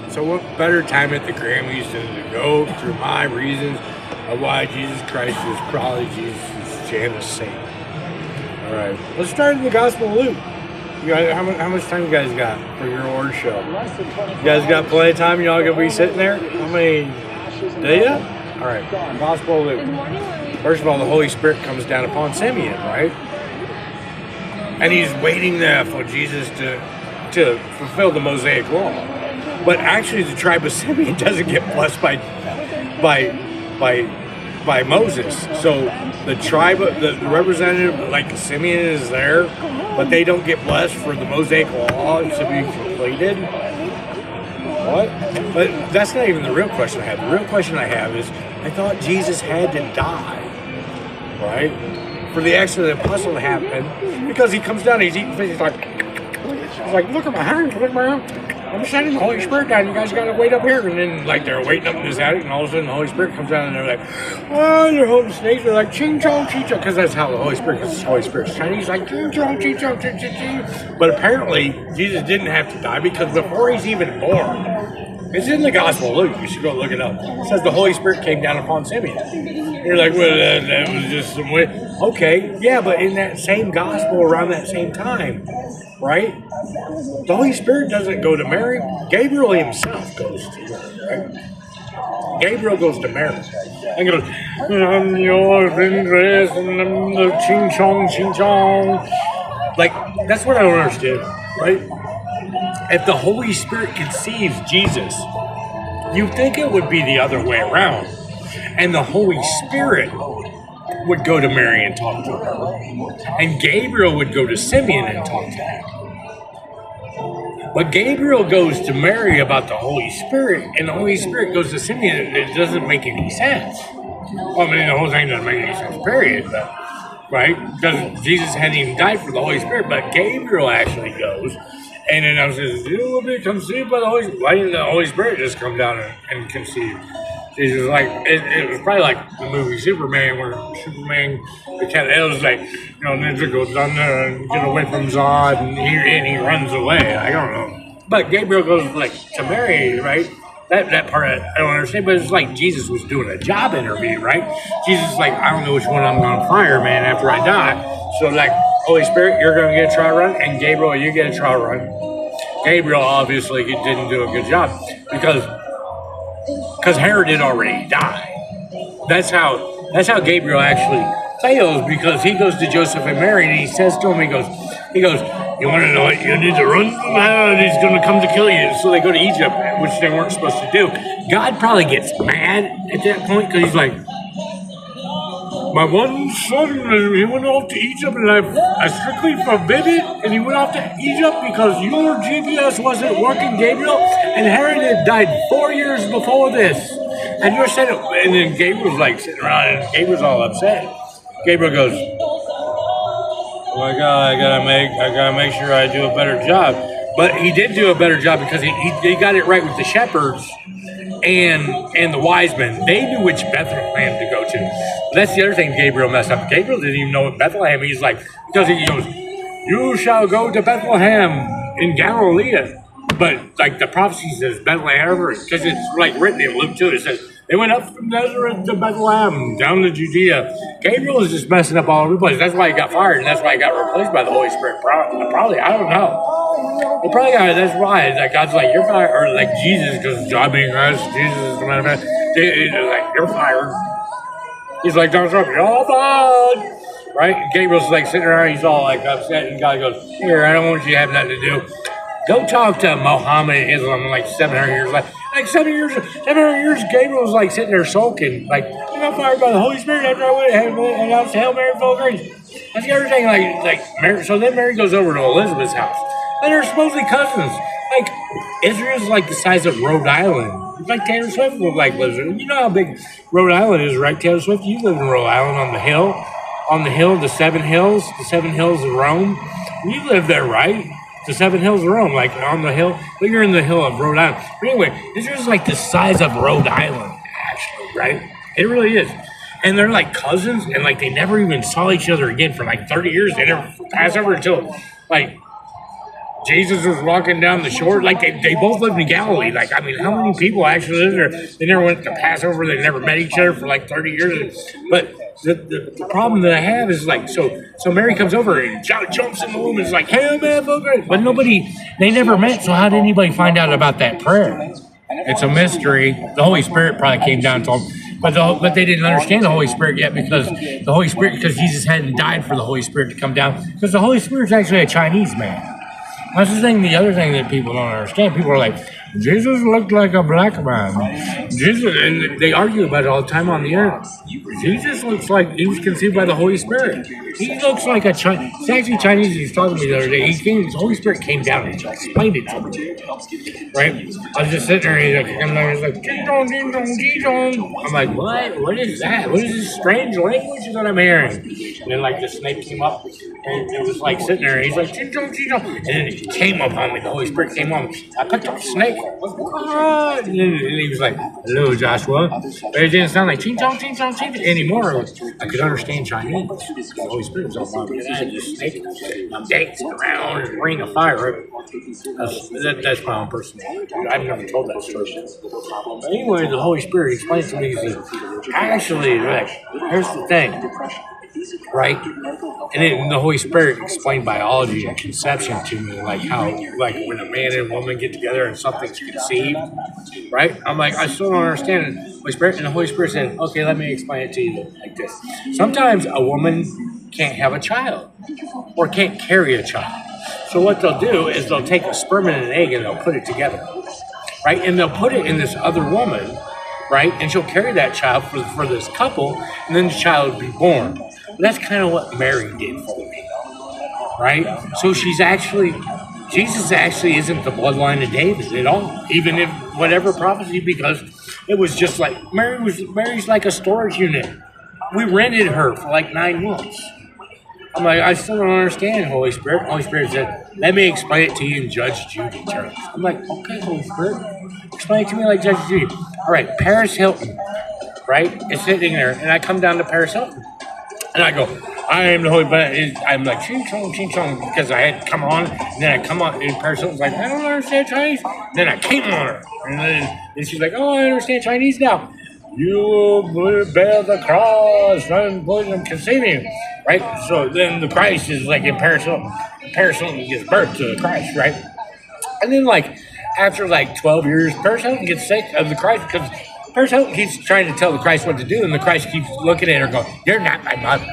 So what better time at the Grammys than to go through my reasons of why Jesus Christ is probably Jesus' Janus saint. All right, let's start in the Gospel of Luke. You guys, how much time you guys got for your award show? You guys got plenty of time? Y'all gonna be sitting there? How many? Do you? All right, Gospel of Luke. First of all, the Holy Spirit comes down upon Simeon, right? And he's waiting there for Jesus to fulfill the Mosaic law. But actually, the tribe of Simeon doesn't get blessed by Moses. So the tribe, the representative, like Simeon, is there, but they don't get blessed for the Mosaic law to be completed. What? But that's not even the real question I have. The real question I have is, I thought Jesus had to die, right, for the Acts of the Apostle to happen, because he comes down, he's eating fish, he's like, look at my hands, look at my arms. I'm sending the Holy Spirit down. You guys got to wait up here. And then, like, they're waiting up in this attic, and all of a sudden the Holy Spirit comes down, and they're like, oh, they're holding snakes. They're like, ching chong, ching chong, because that's how the Holy Spirit, because the Holy Spirit's Chinese, like, ching chong, ching chong, ching ching ching. But apparently, Jesus didn't have to die, because before he's even born, it's in the Gospel of Luke. You should go look it up. It says the Holy Spirit came down upon Simeon. You're like, well, that was just some way. Okay, yeah, but in that same Gospel around that same time, right? The Holy Spirit doesn't go to Mary. Gabriel himself goes to her, right? Gabriel goes to Mary and goes, I'm yours in dress and I'm the ching chong, ching chong. Like, that's what I don't understand, right? If the Holy Spirit conceives Jesus, you'd think it would be the other way around. And the Holy Spirit would go to Mary and talk to her. And Gabriel would go to Simeon and talk to him. But Gabriel goes to Mary about the Holy Spirit, and the Holy Spirit goes to Simeon. It doesn't make any sense. Well, I mean, the whole thing doesn't make any sense, period. But, right? Because Jesus hadn't even died for the Holy Spirit, but Gabriel actually goes. And then I says, you will be conceived by the Holy Spirit. Why didn't the Holy Spirit just come down and conceive? Jesus was like, it was probably like the movie Superman, where Superman, it was like, Ninja goes down there and get away from Zod, and he runs away. I don't know. But Gabriel goes like to Mary, right? That part I don't understand, but it's like Jesus was doing a job interview, right? Jesus is like, I don't know which one I'm going to fire, man, after I die. So like, Holy Spirit, you're going to get a trial run, and Gabriel, you get a trial run. Gabriel obviously didn't do a good job because Herod had already died. That's how Gabriel actually fails, because he goes to Joseph and Mary and he says to him, he goes, you want to know what you need to run? He's going to come to kill you. So they go to Egypt, which they weren't supposed to do. God probably gets mad at that point, because he's like, my one son, he went off to Egypt, and I strictly forbid it, and he went off to Egypt because your GPS wasn't working, Gabriel, and Herod had died 4 years before this. And you're saying, and then Gabriel's like sitting around, and Gabriel's all upset. Gabriel goes, oh my God, I gotta make sure I do a better job. But he did do a better job, because he got it right with the shepherds and the wise men. They knew which Bethlehem to go to. That's the other thing Gabriel messed up. Gabriel didn't even know what Bethlehem. He's like, because he goes, you shall go to Bethlehem in Galilee. But like the prophecy says Bethlehem, because it's like written in Luke 2. It says they went up from Nazareth to Bethlehem, down to Judea. Gabriel is just messing up all over the place. That's why he got fired, and that's why he got replaced by the Holy Spirit. Probably, I don't know. He probably got, that's why. Like God's like, you're fired, or like Jesus, because God being Christ, Jesus is the manifest. Like, you're fired. He's like, don't stop, you're fired. Right? And Gabriel's like sitting around, he's all like upset, and God goes, here, I don't want you to have nothing to do. Go talk to Muhammad and Islam in like 700 years. Like 700 years, Gabriel was like sitting there sulking. Like, you got fired by the Holy Spirit after I went and announced Hail Mary, full of grace. That's the other thing. Like Mary, so then Mary goes over to Elizabeth's house. And they're supposedly cousins. Like, Israel's like the size of Rhode Island. It's like Taylor Swift lives in. You know how big Rhode Island is, right, Taylor Swift? You live in Rhode Island on the hill. On the hill, the seven hills of Rome. You live there, right? The seven hills of Rome, like on the hill. But you're in the hill of Rhode Island. But anyway, Israel's like the size of Rhode Island, actually, right? It really is. And they're like cousins, and like they never even saw each other again for like 30 years. They never passed over until like Jesus was walking down the shore. Like they both lived in Galilee. Like, I mean, how many people actually lived there? They never went to Passover. They never met each other for like 30 years. But the problem that I have is like, so Mary comes over and jumps in the womb and is like, hey, man, but they never met. So how did anybody find out about that prayer? It's a mystery. The Holy Spirit probably came down to them. But they didn't understand the Holy Spirit yet because Jesus hadn't died for the Holy Spirit to come down. Because the Holy Spirit is actually a Chinese man. That's the thing. The other thing that people don't understand, people are like, Jesus looked like a black man. Jesus, and they argue about it all the time on the earth. Jesus looks like he was conceived by the Holy Spirit. He looks like a Chinese. It's actually Chinese. He was talking to me the other day. The Holy Spirit came down and explained it to me. Right? I was just sitting there and he's like, ding dong, ding dong, ding dong. I'm like, what? What is that? What is this strange language that I'm hearing? And then like the snake came up and it was like sitting there. And he's like, ding dong, ding dong. And then it came up on me. The Holy Spirit came on me. I picked up the snake. And he was like, hello, Joshua. But it didn't sound like ching chong, ching chong, ching anymore. I could understand Chinese. The Holy Spirit was all about me. I had this snake dancing around and ring of fire. That's my own personal. I've never told that story. But anyway, the Holy Spirit explains to me that actually, like, here's the thing, right? And then the Holy Spirit explained biology and conception to me, like how, like when a man and a woman get together and something's conceived, right? I'm like, I still don't understand it. Holy Spirit, and the Holy Spirit said, okay, let me explain it to you like this. Sometimes a woman can't have a child or can't carry a child. So what they'll do is they'll take a sperm and an egg and they'll put it together, right? And they'll put it in this other woman, right? And she'll carry that child for this couple, and then the child will be born. And that's kind of what Mary did for me, right? So Jesus actually isn't the bloodline of David at all, even if whatever prophecy, because it was just like, Mary's like a storage unit. We rented her for like 9 months. I'm like, I still don't understand, Holy Spirit. Holy Spirit said, let me explain it to you in Judge Judy terms. I'm like, okay, Holy Spirit, explain it to me like Judge Judy. All right, Paris Hilton, right, is sitting there, and I come down to Paris Hilton, and I go, I am the Holy Spirit. I'm like, ching chong, because I had come on, and then I come on, and Paris Hilton's like, I don't understand Chinese. And then I came on her, and she's like, oh, I understand Chinese now. You will bear the cross and conceive you. Right? So then the Christ is like in Paris Hilton. Paris Hilton gives birth to the Christ, right? And then like after like 12 years, Paris Hilton gets sick of the Christ because Paris Hilton keeps trying to tell the Christ what to do, and the Christ keeps looking at her going, you're not my mother.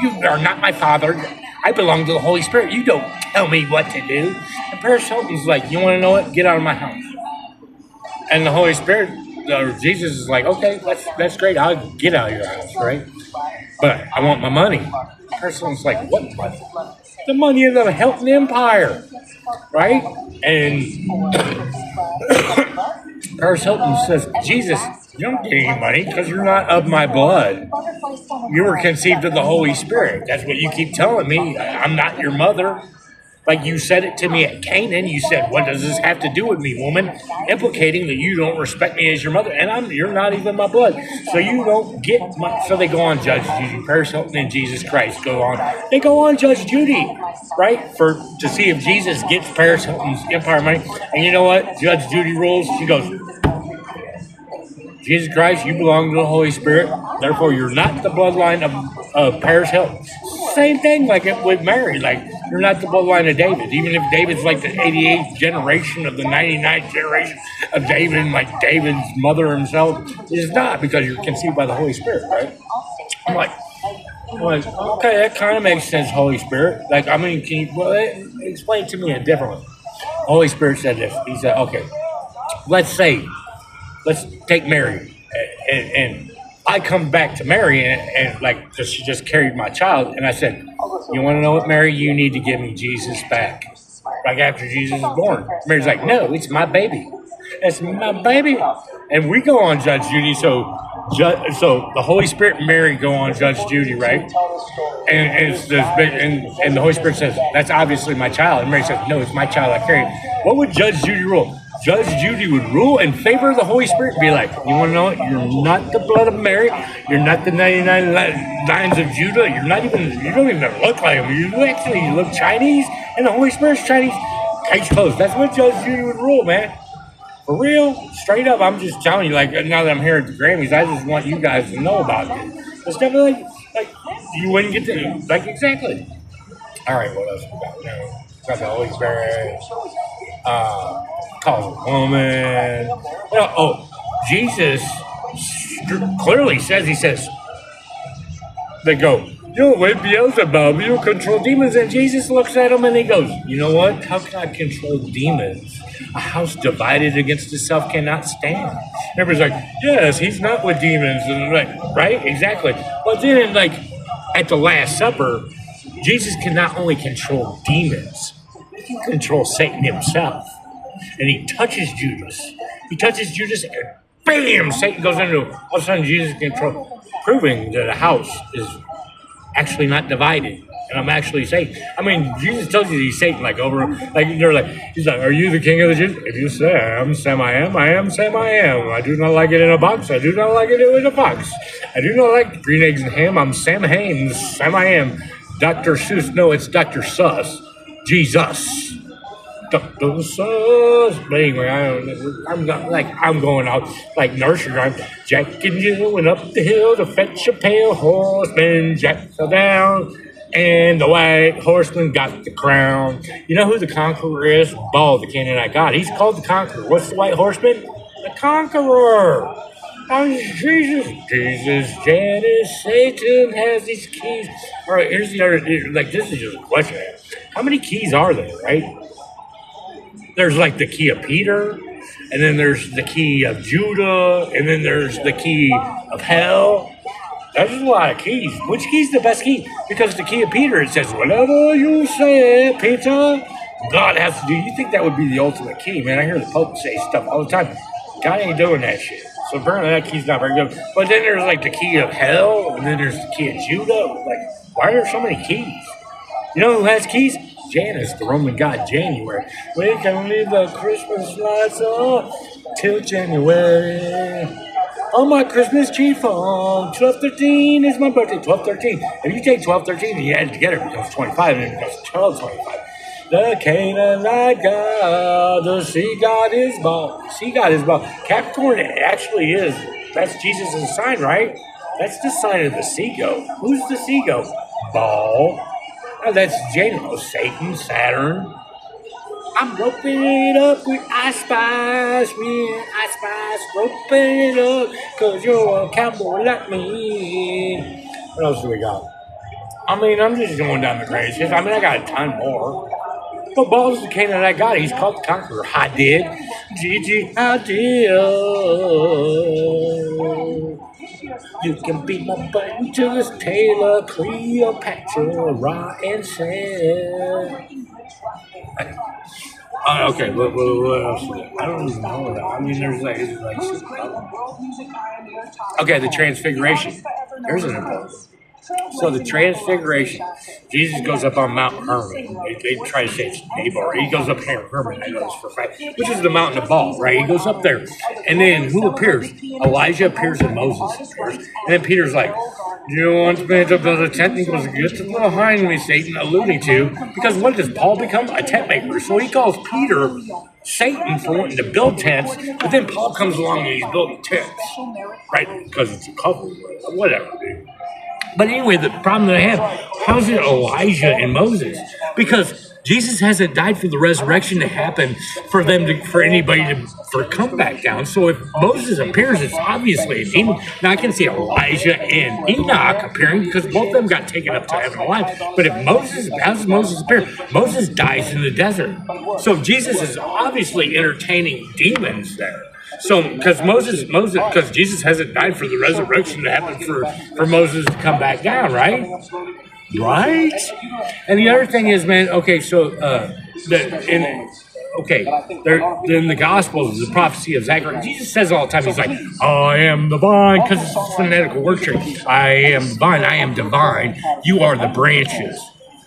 You are not my father. I belong to the Holy Spirit. You don't tell me what to do. And Paris Hilton's like, you want to know what? Get out of my house. And the Holy Spirit, Jesus is like, okay, that's great. I'll get out of your house, right? But I want my money. Person's like, what money? The money of the Hilton Empire, right? And Paris Hilton says, Jesus, you don't get any money because you're not of my blood. You were conceived of the Holy Spirit. That's what you keep telling me. I'm not your mother. Like you said it to me at Canaan, you said, what does this have to do with me, woman? Implicating that you don't respect me as your mother, and you're not even my blood. So you don't get my, so they go on Judge Judy. Paris Hilton and Jesus Christ go on. They go on Judge Judy, right? To see if Jesus gets Paris Hilton's empire money. And you know what? Judge Judy rules. She goes, Jesus Christ, you belong to the Holy Spirit. Therefore, you're not the bloodline of Paris Hilton. Same thing like it with Mary. Like, you're not the bloodline of David. Even if David's like the 88th generation of the 99th generation of David, and like David's mother himself is not, because you're conceived by the Holy Spirit, right? I'm like, okay, that kind of makes sense, Holy Spirit. Like, I mean, explain it to me in a different way. Holy Spirit said this. He said, okay, let's take Mary, and I come back to Mary, and like she just carried my child, and I said, you want to know what, Mary? You need to give me Jesus back, like after Jesus is born. Mary's like, no, it's my baby. It's my baby. And we go on Judge Judy, so the Holy Spirit and Mary go on Judge Judy, right? And the Holy Spirit says, that's obviously my child. And Mary says, no, it's my child I carry. What would Judge Judy rule? Judge Judy would rule in favor of the Holy Spirit and be like, you want to know what? You're not the blood of Mary. You're not the 99 lines of Judah. You don't even look like him. You look Chinese, and the Holy Spirit's Chinese. Case closed. That's what Judge Judy would rule, man. For real, straight up, I'm just telling you, like, now that I'm here at the Grammys, I just want you guys to know about it. It's definitely like, you wouldn't get to, like, exactly. All right, what else we got? Got the Holy Spirit, calls a woman. Jesus clearly says, he says, they go, you're with Beelzebub, you control demons. And Jesus looks at him and he goes, you know what? How can I control demons? A house divided against itself cannot stand. Everybody's like, yes, he's not with demons. And like, right? Exactly. But then, like, at the Last Supper, Jesus can not only control demons, he can control Satan himself. And he touches Judas. He touches Judas and bam, Satan goes into him. All of a sudden, Jesus can control, proving that a house is actually not divided. And I'm actually Satan. I mean, Jesus tells you he's Satan, like over, like they're like, he's like, are you the king of the Jews? If you say I am, Sam I am, Sam I am. I do not like it in a box. I do not like it in a box. I do not like green eggs and ham. I'm Sam Hames, Sam I am. Dr. Seuss, no, it's Dr. Sus. Jesus. Dr. Sus. But anyway, I'm going out like nursery rhyme. Jack and Jill went up the hill to fetch a pale horseman. Jack fell down, and the white horseman got the crown. You know who the conqueror is? Baal, the Canaanite god. He's called the conqueror. What's the white horseman? The conqueror. Jesus, Janus, Satan has these keys. All right, here's the other, like, this is just a question. How many keys are there, right? There's like the key of Peter, and then there's the key of Judah, and then there's the key of hell. That's a lot of keys. Which key's the best key? Because the key of Peter, it says, whatever you say, Peter, God has to do. You think that would be the ultimate key, man? I hear the Pope say stuff all the time. God ain't doing that shit. So apparently that key's not very good. But then there's like the key of hell, and then there's the key of Judah. Like, why are there so many keys? You know who has keys? Janus, the Roman god January. We can leave the Christmas lights on till January. On my Christmas tree farm, 12/13 is my birthday, 12/13. If you take 12/13 and you add it together, it becomes 25, and it becomes 12/25. The Canaanite god, the sea god is Baal. Sea god is Baal. Capricorn actually is. That's Jesus' sign, right? That's the sign of the sea goat. Who's the sea goat? Baal. Oh, that's Janus, Satan, Saturn. I'm roping it up with Ice Spice, roping it up, cause you're a cowboy like me. What else do we got? I mean, I'm just going down the grades. I mean, I got a ton more. But Baal's the Canaanite god. He's called the conqueror. I did. Gigi, I did. You can beat my button to this Taylor, Cleopatra, Ra, and Sam. Okay, what else? I don't even know that. I mean, there's like okay, the Transfiguration. There's an important. So the Transfiguration, Jesus goes up on Mount Hermon. They try to say it's Tabor. He goes up here, Hermon, I know this for a fact, which is the mountain of Baal, right? He goes up there. And then who appears? Elijah appears and Moses appears. And then Peter's like, do you want me to build a tent? And he goes, get behind me, Satan, alluding to, because what does Paul become? A tent maker. So he calls Peter Satan for wanting to build tents, but then Paul comes along and he's building tents, right? Because it's a couple, whatever, dude. But anyway, the problem that I have, how is it Elijah and Moses? Because Jesus hasn't died for the resurrection to happen for anybody to come back down. So if Moses appears, it's obviously a demon. Now I can see Elijah and Enoch appearing because both of them got taken up to heaven alive. But how does Moses appear? Moses dies in the desert. So Jesus is obviously entertaining demons there. So, because Jesus hasn't died for the resurrection to happen for Moses to come back down, right? Right? And the other thing is, man, okay, so, in the Gospels, the prophecy of Zechariah, Jesus says all the time, he's like, I am the vine, because it's a phonetical word trick. I am the vine, I am divine, you are the branches.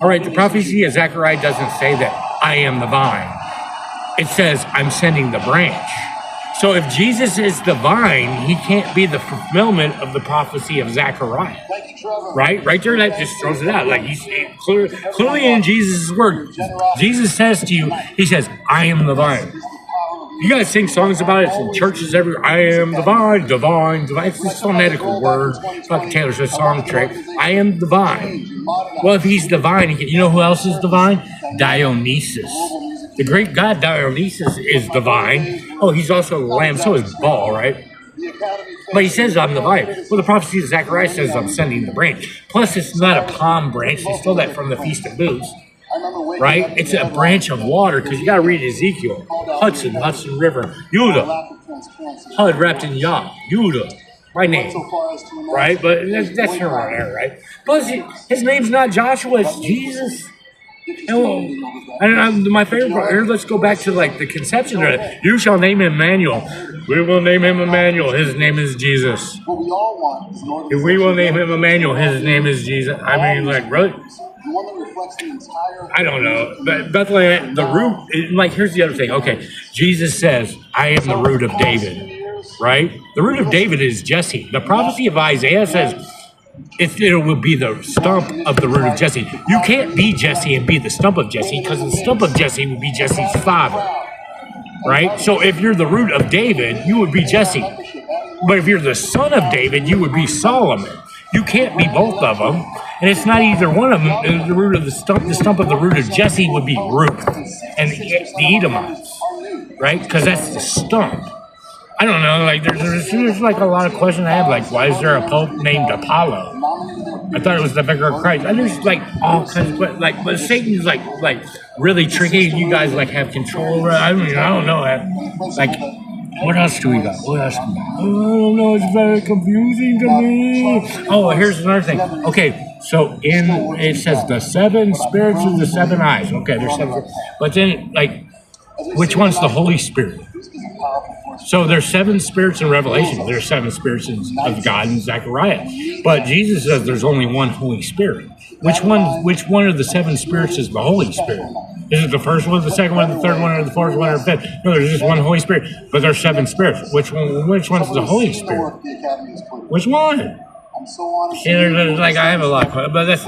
All right, the prophecy of Zechariah doesn't say that I am the vine. It says, I'm sending the branch. So if Jesus is the vine, he can't be the fulfillment of the prophecy of Zechariah. Right? Right there, that just throws it out. Like he's clearly in Jesus' word. Jesus says to you, he says, I am the vine. You guys sing songs about it in churches everywhere. I am the vine, divine, divine. It's just a phonetical word. It's like Taylor Swift song trick. I am the vine. Well, if he's divine, you know who else is divine? Dionysus. The great god Dionysus is divine. Oh, he's also the lamb. So is Baal, right? But he says, I'm the vine. Well, the prophecy of Zechariah says, I'm sending the branch. Plus, it's not a palm branch. They stole that from the Feast of Booths. Right? It's a branch of water, because you got to read Ezekiel. Hudson River. Judah. Hud wrapped in Yah. Judah. My name. Right? But that's here or there, right? Plus, his name's not Joshua, it's Jesus. And my favorite part here, let's go back to like the conception of it. You shall name him Emmanuel. We will name him Emmanuel. His name is Jesus. If we will name him Emmanuel, his name is Jesus. I mean, like, really? I don't know. But Bethlehem, the root, like, here's the other thing. Okay, Jesus says, I am the root of David, right? The root of David is Jesse. The prophecy of Isaiah says, it would be the stump of the root of Jesse. You can't be Jesse and be the stump of Jesse, because the stump of Jesse would be Jesse's father, right? So if you're the root of David, you would be Jesse. But if you're the son of David, you would be Solomon. You can't be both of them, and it's not either one of them. The root of the stump of the root of Jesse would be Ruth and the Edomites, right? Because that's the stump. I don't know, like there's like a lot of questions I have, like why is there a pope named Apollo? I thought it was the vicar of Christ. And there's like all kinds of, but Satan's like really tricky. You guys like have control over it. I don't know. Like, what else do we got? Oh, I don't know. It's very confusing to me. Oh, here's another thing. Okay, so it says the 7 spirits of the 7 eyes. Okay, there's 7, but then like, which one's the Holy Spirit? So there's 7 spirits in Revelation. There's 7 spirits of God in Zechariah. But Jesus says there's only one Holy Spirit. Which one of the 7 spirits is the Holy Spirit? Is it the first one, the second one, the third one, or the fourth one, or the fifth? No, there's just one Holy Spirit. But there's 7 spirits. Which one's the Holy Spirit? Which one? Like I have a lot, but that's.